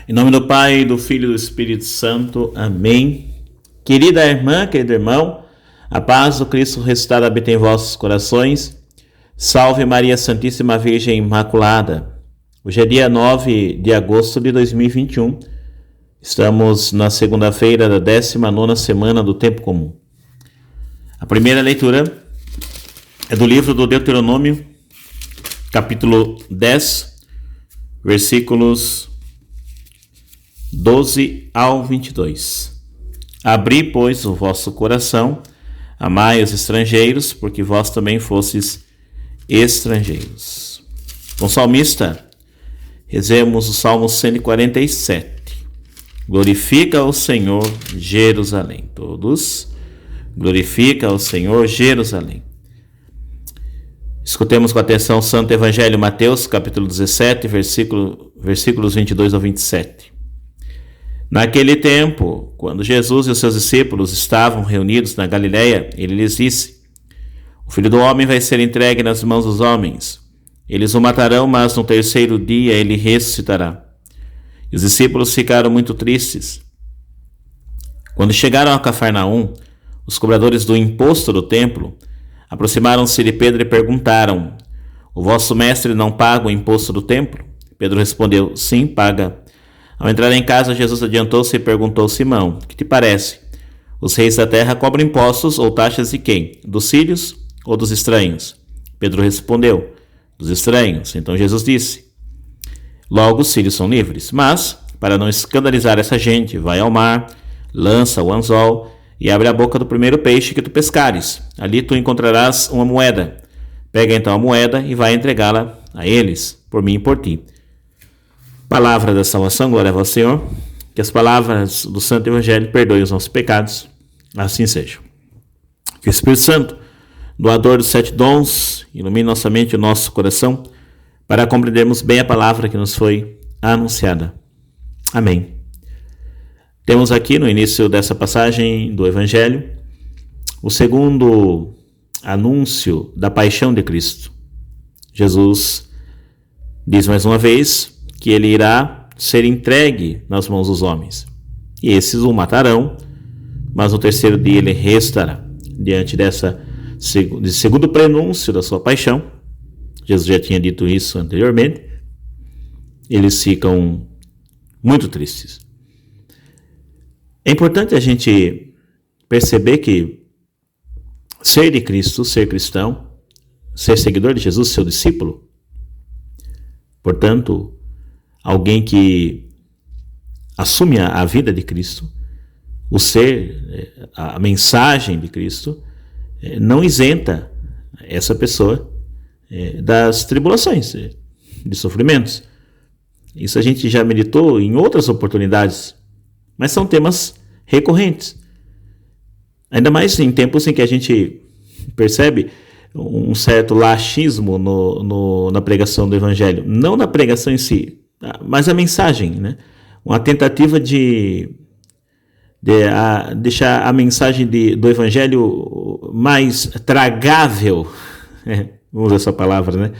Em nome do Pai, do Filho e do Espírito Santo. Amém. Querida irmã, querido irmão, a paz do Cristo ressuscitado habita em vossos corações. Salve Maria Santíssima Virgem Imaculada. Hoje é dia 9 de agosto de 2021. Estamos na segunda-feira da 19ª semana do Tempo Comum. A primeira leitura é do livro do Deuteronômio, capítulo 10, versículos 12 ao 22. Abri, pois, o vosso coração, amai os estrangeiros, porque vós também fostes estrangeiros. Com o salmista, rezemos o Salmo 147. Glorifica o Senhor, Jerusalém. Todos, glorifica o Senhor, Jerusalém. Escutemos com atenção o Santo Evangelho Mateus, capítulo 17, versículos 22 ao 27. Naquele tempo, quando Jesus e os seus discípulos estavam reunidos na Galiléia, ele lhes disse: O Filho do Homem vai ser entregue nas mãos dos homens. Eles o matarão, mas no terceiro dia ele ressuscitará. E os discípulos ficaram muito tristes. Quando chegaram a Cafarnaum, os cobradores do imposto do templo aproximaram-se de Pedro e perguntaram: O vosso mestre não paga o imposto do templo? Pedro respondeu: Sim, paga. Ao entrar em casa, Jesus adiantou-se e perguntou: Simão, que te parece? Os reis da terra cobram impostos ou taxas de quem? Dos sírios ou dos estranhos? Pedro respondeu: Dos estranhos. Então Jesus disse: Logo os sírios são livres. Mas, para não escandalizar essa gente, vai ao mar, lança o anzol e abre a boca do primeiro peixe que tu pescares. Ali tu encontrarás uma moeda. Pega então a moeda e vai entregá-la a eles, por mim e por ti. Palavra da salvação, glória a vós, Senhor. Que as palavras do Santo Evangelho perdoem os nossos pecados. Assim seja. Que o Espírito Santo, doador dos 7 dons, ilumine nossa mente e o nosso coração para compreendermos bem a palavra que nos foi anunciada. Amém. Temos aqui no início dessa passagem do Evangelho o segundo anúncio da paixão de Cristo. Jesus diz mais uma vez que ele irá ser entregue nas mãos dos homens. E esses o matarão, mas no terceiro dia ele ressuscitará. Diante desse segundo prenúncio da sua paixão, Jesus já tinha dito isso anteriormente, eles ficam muito tristes. É importante a gente perceber que ser de Cristo, ser cristão, ser seguidor de Jesus, seu discípulo, portanto, alguém que assume a vida de Cristo, o ser, a mensagem de Cristo, não isenta essa pessoa das tribulações, de sofrimentos. Isso a gente já meditou em outras oportunidades, mas são temas recorrentes. Ainda mais em tempos em que a gente percebe um certo laxismo na pregação do Evangelho. Não na pregação em si, mas a mensagem, né? Uma tentativa de deixar a mensagem do Evangelho mais tragável, vamos usar essa palavra, né?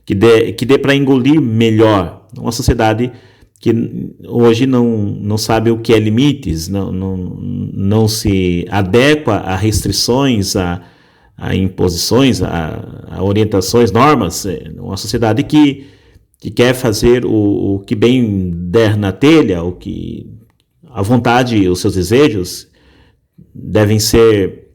Que dê para engolir melhor. Uma sociedade que hoje não sabe o que é limites, não se adequa a restrições, a imposições, a orientações, normas. Uma sociedade que quer fazer o que bem der na telha, o que a vontade, os seus desejos devem ser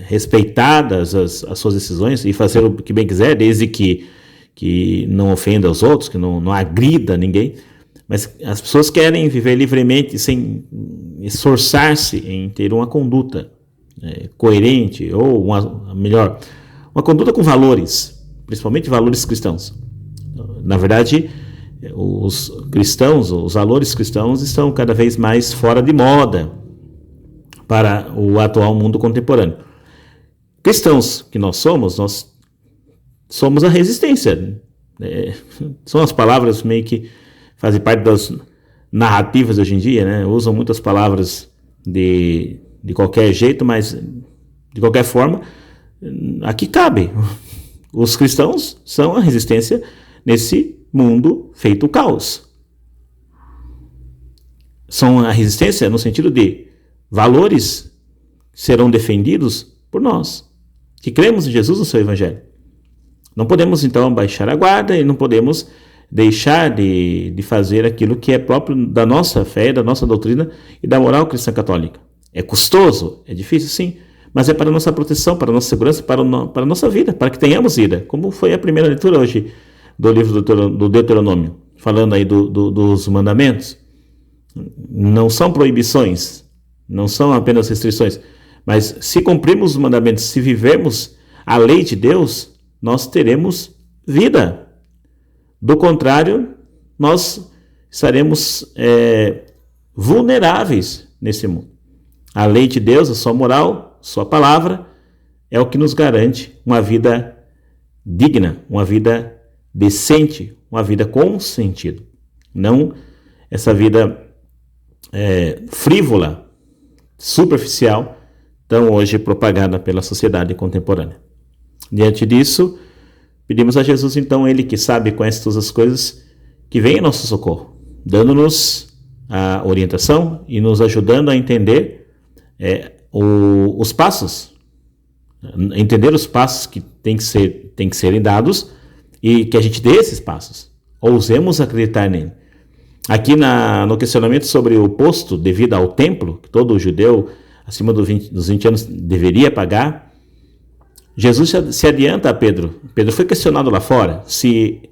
respeitadas, as suas decisões, e fazer o que bem quiser, desde que não ofenda os outros, que não agrida ninguém. Mas as pessoas querem viver livremente sem esforçar-se em ter uma conduta coerente, ou uma conduta com valores, principalmente valores cristãos. Na verdade, os cristãos, os valores cristãos estão cada vez mais fora de moda para o atual mundo contemporâneo. Cristãos que nós somos a resistência. São as palavras meio que fazem parte das narrativas de hoje em dia, né? Usam muitas palavras de qualquer jeito, mas de qualquer forma, aqui cabe. Os cristãos são a resistência nesse mundo feito caos. são a resistência no sentido de valores serão defendidos por nós, que cremos em Jesus no seu Evangelho. Não podemos, então, baixar a guarda e não podemos deixar de fazer aquilo que é próprio da nossa fé, da nossa doutrina e da moral cristã católica. É custoso, é difícil, sim, mas é para a nossa proteção, para a nossa segurança, para a nossa vida, para que tenhamos vida, como foi a primeira leitura hoje do livro do Deuteronômio, falando aí dos mandamentos. Não são proibições, não são apenas restrições, mas se cumprirmos os mandamentos, se vivermos a lei de Deus, nós teremos vida. Do contrário, nós estaremos vulneráveis nesse mundo. A lei de Deus, a sua moral, sua palavra, é o que nos garante uma vida digna, uma vida decente, uma vida com sentido. Não essa vida frívola, superficial, tão hoje propagada pela sociedade contemporânea. Diante disso, pedimos a Jesus, então, Ele que sabe e conhece todas as coisas, que venha em nosso socorro, dando-nos a orientação e nos ajudando a entender os passos, entender os passos que tem que serem dados e que a gente dê esses passos, ousemos acreditar nele. Aqui no questionamento sobre o posto devido ao templo, que todo judeu acima dos 20 anos deveria pagar, Jesus se adianta a Pedro. Pedro foi questionado lá fora se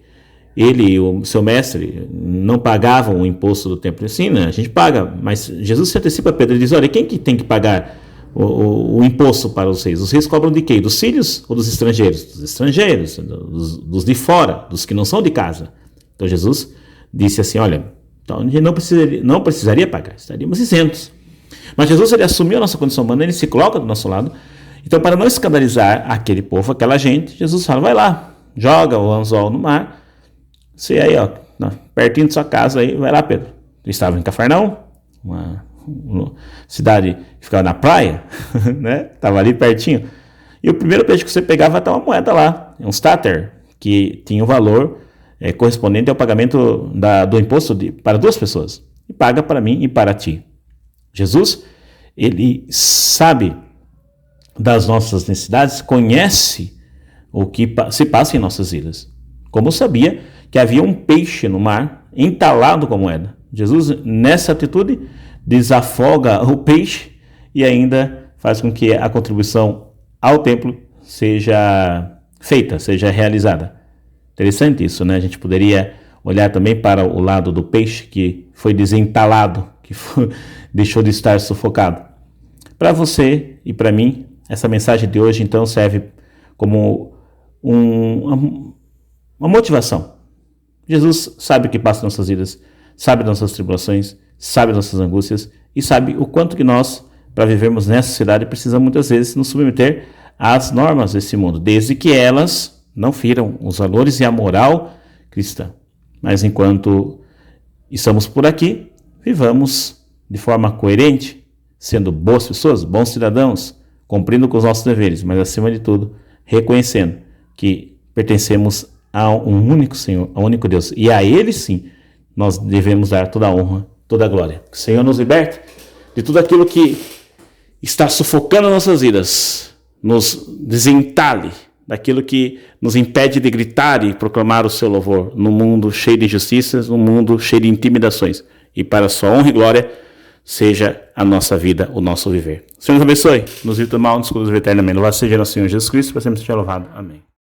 ele e o seu mestre não pagavam o imposto do templo. Sim, né? A gente paga, mas Jesus se antecipa a Pedro e diz, olha, quem que tem que pagar o imposto para os reis? Os reis cobram de quem? Dos sírios ou dos estrangeiros? Dos estrangeiros, dos de fora, dos que não são de casa. Então Jesus disse assim, olha, então a gente não precisaria pagar, estaríamos isentos. Mas Jesus, ele assumiu a nossa condição humana, ele se coloca do nosso lado. Então, para não escandalizar aquele povo, aquela gente, Jesus fala, vai lá, joga o anzol no mar, você aí, ó, pertinho de sua casa aí, vai lá, Pedro. Ele estava em Cafarnaum, uma cidade que ficava na praia, né? Estava ali pertinho. E o primeiro peixe que você pegava estava uma moeda lá, um stater, que tinha o valor correspondente ao pagamento do imposto para 2 pessoas. E paga para mim e para ti. Jesus, ele sabe das nossas necessidades, conhece o que se passa em nossas vidas. Como sabia que havia um peixe no mar entalado com moeda. Jesus, nessa atitude, desafoga o peixe e ainda faz com que a contribuição ao templo seja feita, seja realizada. Interessante isso, né? A gente poderia olhar também para o lado do peixe que foi desentalado, que deixou de estar sufocado. Para você e para mim, essa mensagem de hoje, então, serve como uma motivação. Jesus sabe o que passa em nossas vidas, sabe das nossas tribulações, sabe das nossas angústias e sabe o quanto que nós, para vivermos nessa sociedade, precisamos muitas vezes nos submeter às normas desse mundo, desde que elas não firam os valores e a moral cristã. Mas enquanto estamos por aqui, vivamos de forma coerente, sendo boas pessoas, bons cidadãos, cumprindo com os nossos deveres, mas acima de tudo, reconhecendo que pertencemos a um único Senhor, a um único Deus. E a Ele sim, nós devemos dar toda a honra, toda a glória. Que o Senhor nos liberte de tudo aquilo que está sufocando nossas vidas, nos desentale daquilo que nos impede de gritar e proclamar o seu louvor num mundo cheio de injustiças, num mundo cheio de intimidações. E para a sua honra e glória, seja a nossa vida, o nosso viver. O Senhor nos abençoe, nos livre do mal, nos conduz eternamente. Louvado seja nosso Senhor Jesus Cristo, para sempre seja louvado. Amém.